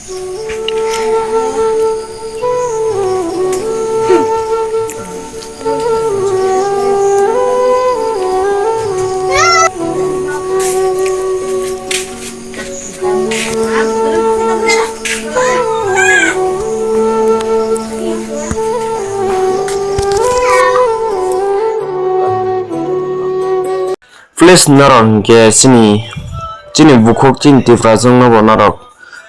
Please norong ke chini bukhuk chin tifra jongno bo norok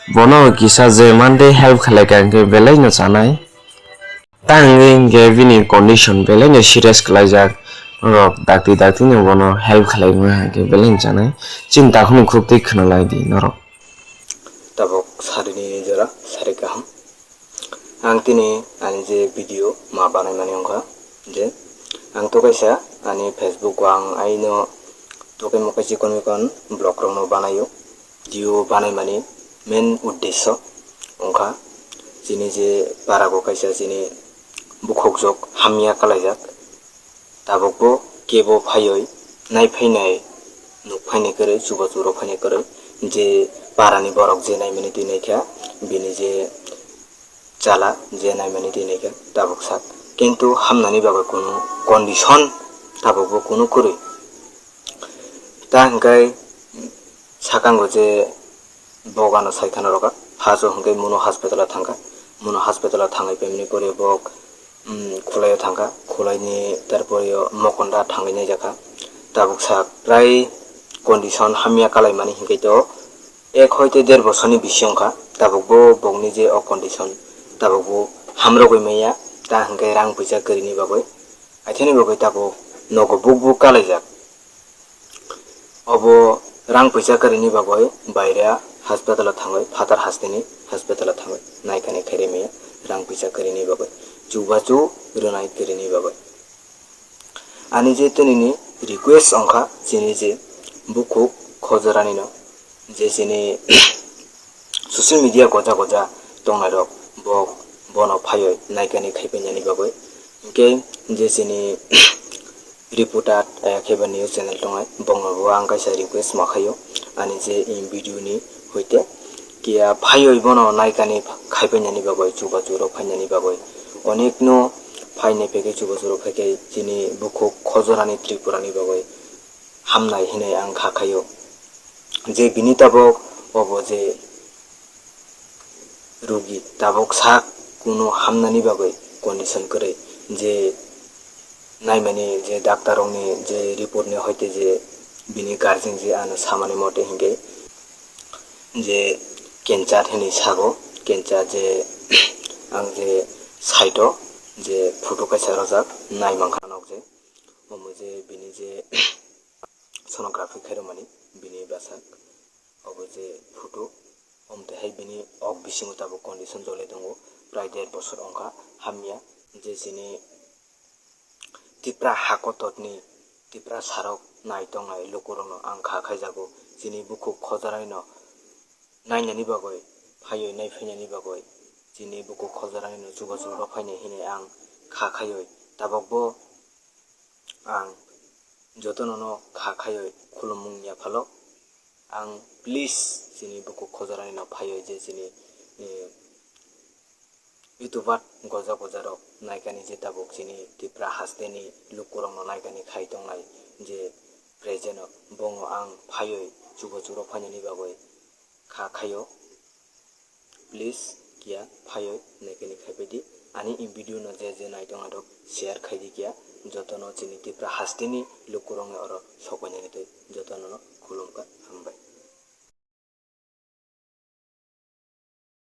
bono kisa je mande help khalaikan ke belai no chanai tang ke bini condition belai no serious khlaijak rok dakti no bono help khlaimwa ke belai no chanai chinta khunu khuk tei khwnalai di norok tabok sarini jora sari kaham ang tini ani je video ma banai mani ongkha je ang to kaisa ani Facebook ko ang aino toke mo kaisi kon blog rok no banayo video banai mani main uddesho ongkha jini je para ko kaisa jini bukhok jok hamya kalaijak tabokbo kebo phayoi nai phainai nuk phainai kore chuba churo phainai kore je parani borok je nai mani dinai kha bini je chala je nai mani dinai kha tabok sak কিন্তু hamnani babai kono condition tabokbo kono kore ta hingkai sakango je bogano saikana roka haso hingkai muno hospital thangka muno hospital thangai pemni kore bok khulai thangka khulaini tarpore mokonda thangai nai jaka tabok sak prai condition hamya kalai mani hingkai to ek hoite 1.5 বছরনি bisi ongkha tabokbo bokni je o condition tabokbo hamrogoi maya ta hingkai rang puisa korini bagoi aithani bagoi tabo nogo buk kalaijak obo rang puisa korini bagoi baira hospital thangai fatar hasteni hospital thangai naikani khairemaya rang puisa korini bagoi chubachu runai korini bagoi ani je tinini request ongkha jini je bukhuk khojorani no je jini social media goja tongnai rok bok bono phayoi naikani khaipainani bagoi hingke je jini reporter kheba news channel tongai bongno bo ang kaisa request ma khayo ani je in video ni hoite kia phayoi bono naikani khaipainani bagoi chuba churo phainani bagoi onek no phaine peke chuba churo pheke jini bukhuk khojorani tripurani bagoi hamnai hinai ang khakhayo je bini tabok obo je rogi tabok sak kuno hamnani bagoi condition kore je naimani je daktarongni je report ni hoite je bini guardian je ano samani mote hinge je cancer hini sago cancer je ang je site je photo kaisa rojak naimangkha nok je omo je bini je sonography khairomani bini basak obo je photo omte hai bini ok bisingo tabo condition jole dongo prai 1.5 বছর ongkha hamya je jini tipra hakototni tipra sarok nai tongnai lokorokno ang khakhajago jini bukhuk khojorani no nainani bagoi phayoi nai phainani bagoi jini bukhuk khojorani no chuba churo phainai hinai ang khakhayoi tabokbo ang jotono no khakhayoi khulumungya phalo ang please jini bukhuk khojorani no phayoi je jini YouTube goja rok naikani je tabok jini tipra hasteni lukurong no naikani khai tongnai je present bongo ang phayoi chuba churo phainani bagoi khakhayo please kia phayoi naikani khaibedi ani in video no je nai tonga rok share khaidi kia jotono jini tipra hasteni lukurong oro sokoinani tei jotono no khulumka।